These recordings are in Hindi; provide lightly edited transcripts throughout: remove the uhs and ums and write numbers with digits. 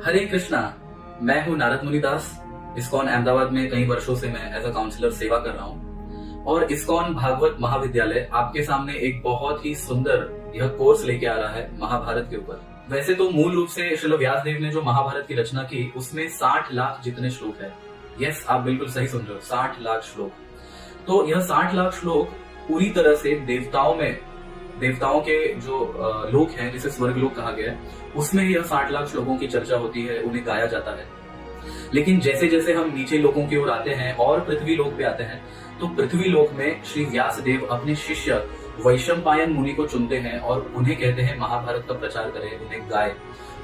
हरे कृष्णा। मैं हूँ नारद मुनिदास। इस्कॉन अहमदाबाद में कई वर्षों से मैं एज अ काउंसलर सेवा कर रहा हूँ और इस्कॉन भागवत महाविद्यालय आपके सामने एक बहुत ही सुंदर यह कोर्स लेके आ रहा है महाभारत के ऊपर। वैसे तो मूल रूप से श्रील व्यास देव ने जो महाभारत की रचना की उसमें 60 लाख जितने श्लोक है। यस, आप बिल्कुल सही सुन रहे हो, 60 लाख श्लोक। तो यह 60 लाख श्लोक पूरी तरह से देवताओं के जो लोक हैं जिसे स्वर्ग लोक कहा गया है, उसमें यह 60 लाख श्लोकों की चर्चा होती है, उन्हें गाया जाता है। लेकिन जैसे जैसे हम नीचे लोकों की ओर आते हैं और पृथ्वी लोक पे आते हैं, तो पृथ्वी लोक में श्री व्यास देव अपने शिष्य वैशंपायन मुनि को चुनते हैं और उन्हें कहते हैं महाभारत का प्रचार करें, उन्हें गाए।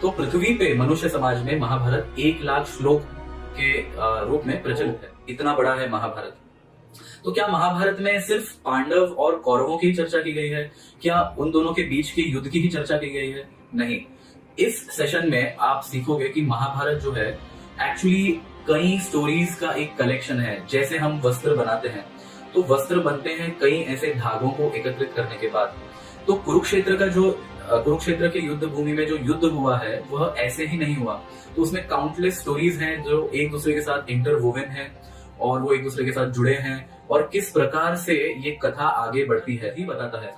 तो पृथ्वी पे मनुष्य समाज में महाभारत 1 लाख श्लोक के रूप में प्रचलित है। इतना बड़ा है महाभारत। तो क्या महाभारत में सिर्फ पांडव और कौरवों की चर्चा की गई है? क्या उन दोनों के बीच के युद्ध की ही चर्चा की गई है? नहीं। इस सेशन में आप सीखोगे कि महाभारत जो है एक्चुअली कई स्टोरीज का एक कलेक्शन है। जैसे हम वस्त्र बनाते हैं तो वस्त्र बनते हैं कई ऐसे धागों को एकत्रित करने के बाद। तो कुरुक्षेत्र के युद्ध भूमि में जो युद्ध हुआ है वह ऐसे ही नहीं हुआ। तो उसमें काउंटलेस स्टोरीज हैं जो एक दूसरे के साथ इंटरवोवन है और वो एक दूसरे के साथ जुड़े हैं और किस प्रकार से ये कथा आगे बढ़ती है ही बताता है।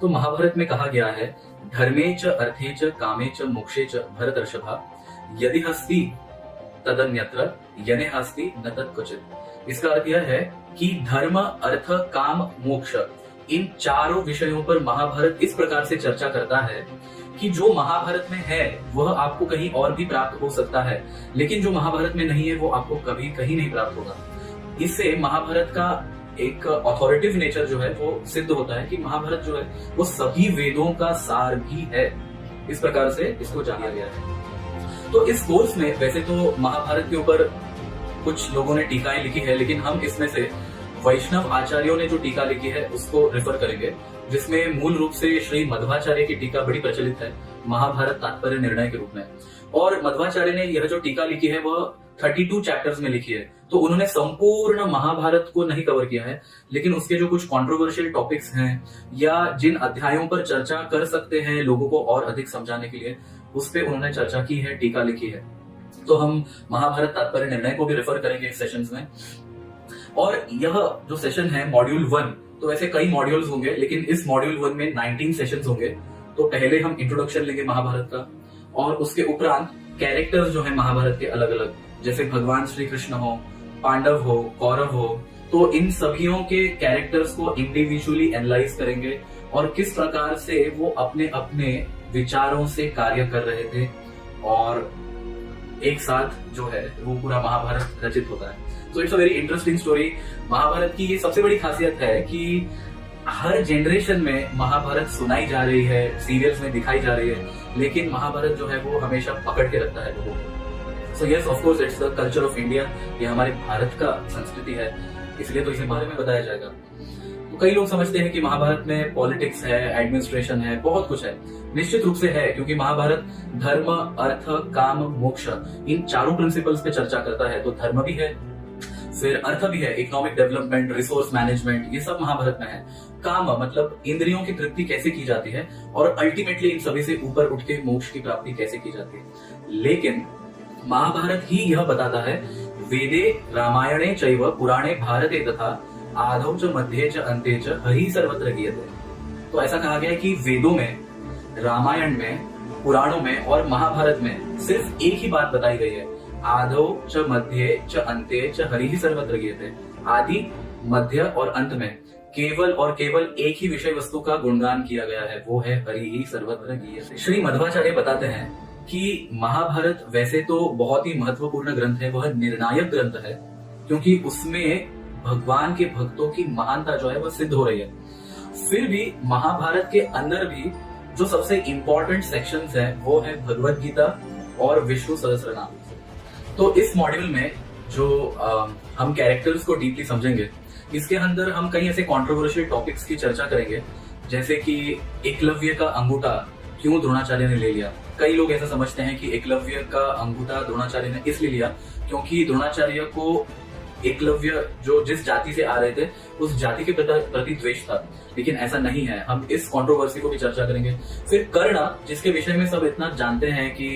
तो महाभारत में कहा गया है, धर्मे च अर्थे च कामे च मोक्षे च भरतर्षभा यदि हस्ति तदन्यत्र यने हस्ति न तत्क्वचित्। इसका अर्थ यह है कि धर्म, अर्थ, काम, मोक्ष, इन चारों विषयों पर महाभारत इस प्रकार से चर्चा करता है कि जो महाभारत में है वह आपको कहीं और भी प्राप्त हो सकता है, लेकिन जो महाभारत में नहीं है वो आपको कभी कहीं नहीं प्राप्त होगा। इससे महाभारत का एक ऑथोरिटिव नेचर जो है वो सिद्ध होता है कि महाभारत जो है वो सभी वेदों का सार भी है। इस प्रकार से इसको जाना गया है। तो इस कोर्स में वैसे तो महाभारत के ऊपर कुछ लोगों ने टीकाएं लिखी है, लेकिन हम इसमें से वैष्णव आचार्यों ने जो टीका लिखी है उसको रेफर करेंगे, जिसमें मूल रूप से श्री मध्वाचार्य की टीका बड़ी प्रचलित है महाभारत तात्पर्य निर्णय के रूप में। और मध्वाचार्य ने यह जो टीका लिखी है वह 32 चैप्टर्स में लिखी है। तो उन्होंने संपूर्ण महाभारत को नहीं कवर किया है, लेकिन उसके जो कुछ कंट्रोवर्शियल टॉपिक्स हैं या जिन अध्यायों पर चर्चा कर सकते हैं लोगों को और अधिक समझाने के लिए, उस पे उन्होंने चर्चा की है, टीका लिखी है। तो हम महाभारत तात्पर्य निर्णय को भी रेफर करेंगे इस सेशंस में। और यह जो सेशन है मॉड्यूल 1, तो ऐसे कई मॉड्यूल्स होंगे, लेकिन इस मॉड्यूल 1 में 19 सेशंस होंगे। तो पहले हम इंट्रोडक्शन लेंगे महाभारत का और उसके उपरांत कैरेक्टर्स जो है महाभारत के अलग अलग, जैसे भगवान श्री कृष्ण हो, पांडव हो, कौरव हो, तो इन सभियों के कैरेक्टर्स को इंडिविजुअली एनालाइज करेंगे और किस प्रकार से वो अपने अपने विचारों से कार्य कर रहे थे और एक साथ जो है वो पूरा महाभारत रचित होता है। तो it's a very interesting story. Mahabharata की ये सबसे बड़ी खासियत है कि हर जनरेशन में महाभारत सुनाई जा रही है, सीरियल्स में दिखाई जा रही है, लेकिन महाभारत जो है वो हमेशा पकड़ के रखता है लोगों को। So yes, of course it's the culture of India. ये हमारे भारत का संस्कृति है, इसलिए तो इसे बारे में बताया जाएगा। तो कई लोग समझते हैं कि महाभारत में पॉलिटिक्स है, एडमिनिस्ट्रेशन है, बहुत कुछ है। निश्चित रूप से है, क्योंकि महाभारत धर्म, अर्थ, काम, मोक्ष, इन चारों प्रिंसिपल्स पे चर्चा करता है। तो धर्म भी है, फिर अर्थ भी है, इकोनॉमिक डेवलपमेंट, रिसोर्स मैनेजमेंट, ये सब महाभारत में है। काम मतलब इंद्रियों की तृप्ति कैसे की जाती है और अल्टीमेटली इन सभी से ऊपर उठ के मोक्ष की प्राप्ति कैसे की जाती है। लेकिन महाभारत ही यह बताता है, वेदे रामायणे चैव पुराणे भारते तथा आदौ च मध्ये च अन्ते च हरि सर्वत्र गीयते। तो ऐसा कहा गया है कि वेदों में, रामायण में, पुराणों में और महाभारत में सिर्फ एक ही बात बताई गई है, आदौ च मध्ये च अन्ते च हरि सर्वत्र गीयते। आदि, मध्य और अंत में केवल और केवल एक ही विषय वस्तु का गुणगान किया गया है, वो है हरि ही सर्वत्र गीयते। श्री मध्वाचार्य बताते हैं कि महाभारत वैसे तो बहुत ही महत्वपूर्ण ग्रंथ है, वह निर्णायक ग्रंथ है, क्योंकि उसमें भगवान के भक्तों की महानता जो है वह सिद्ध हो रही है। फिर भी महाभारत के अंदर भी जो सबसे इंपॉर्टेंट सेक्शंस हैं वो है भगवत गीता और विष्णु सहस्त्रनाम। तो इस मॉड्यूल में जो हम कैरेक्टर्स को डीपली समझेंगे, इसके अंदर हम कई ऐसे कंट्रोवर्शियल टॉपिक्स की चर्चा करेंगे, जैसे कि एकलव्य का अंगूठा क्यों द्रोणाचार्य ने ले लिया। कई लोग ऐसा समझते हैं कि एकलव्य का अंगूठा द्रोणाचार्य ने इसलिए लिया क्योंकि द्रोणाचार्य को एकलव्य जो जिस जाति से आ रहे थे उस जाति के प्रति द्वेष था, लेकिन ऐसा नहीं है। हम इस कंट्रोवर्सी को भी चर्चा करेंगे। फिर कर्ण, जिसके विषय में सब इतना जानते हैं कि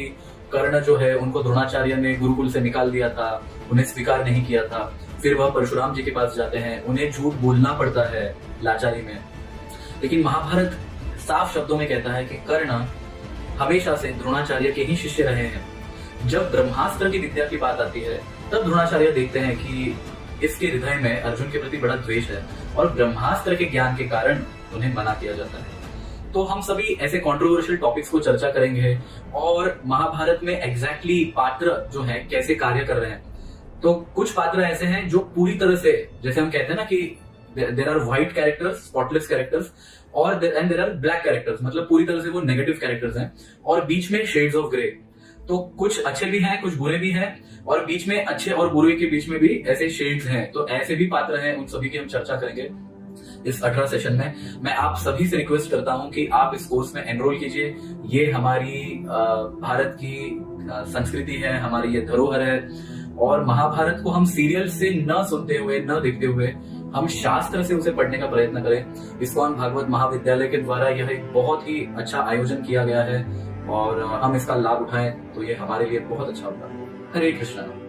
कर्ण जो है उनको द्रोणाचार्य ने गुरुकुल से निकाल दिया था, उन्हें स्वीकार नहीं किया था। फिर वह परशुराम जी के पास जाते हैं, उन्हें झूठ बोलना पड़ता है लाचारी में। लेकिन महाभारत साफ शब्दों में कहता है कि कर्ण हमेशा से द्रोणाचार्य के ही शिष्य रहे हैं। जब ब्रह्मास्त्र की विद्या की बात आती है तब द्रोणाचार्य देखते हैं कि इसके हृदय में अर्जुन के प्रति बड़ा द्वेष है और ब्रह्मास्त्र के ज्ञान के कारण उन्हें मना किया जाता है। तो हम सभी ऐसे कंट्रोवर्शियल टॉपिक्स को चर्चा करेंगे और महाभारत में एग्जैक्टली पात्र जो है कैसे कार्य कर रहे हैं। तो कुछ पात्र ऐसे हैं जो पूरी तरह से, जैसे हम कहते हैं ना कि there are white characters, spotless characters, और देयर आर ब्लैक कैरेक्टर्स, मतलब पूरी तरह से वो नेगेटिव कैरेक्टर्स हैं, और बीच में शेड्स ऑफ ग्रे। तो कुछ अच्छे भी हैं, कुछ बुरे भी हैं, और बीच में अच्छे और बुरे के बीच में भी ऐसे शेड्स हैं। तो ऐसे भी पात्र हैं, उन सभी की हम चर्चा करेंगे इस 18 सेशन में। मैं आप सभी से रिक्वेस्ट करता हूं कि आप इस कोर्स में एनरोल कीजिए। ये हमारी भारत की संस्कृति है, हमारी ये धरोहर है, और महाभारत को हम सीरियल से न सुनते हुए, न देखते हुए, हम शास्त्र से उसे पढ़ने का प्रयत्न करें। इस्कॉन भागवत महाविद्यालय के द्वारा यह एक बहुत ही अच्छा आयोजन किया गया है और हम इसका लाभ उठाएं तो ये हमारे लिए बहुत अच्छा होगा। हरे कृष्णा।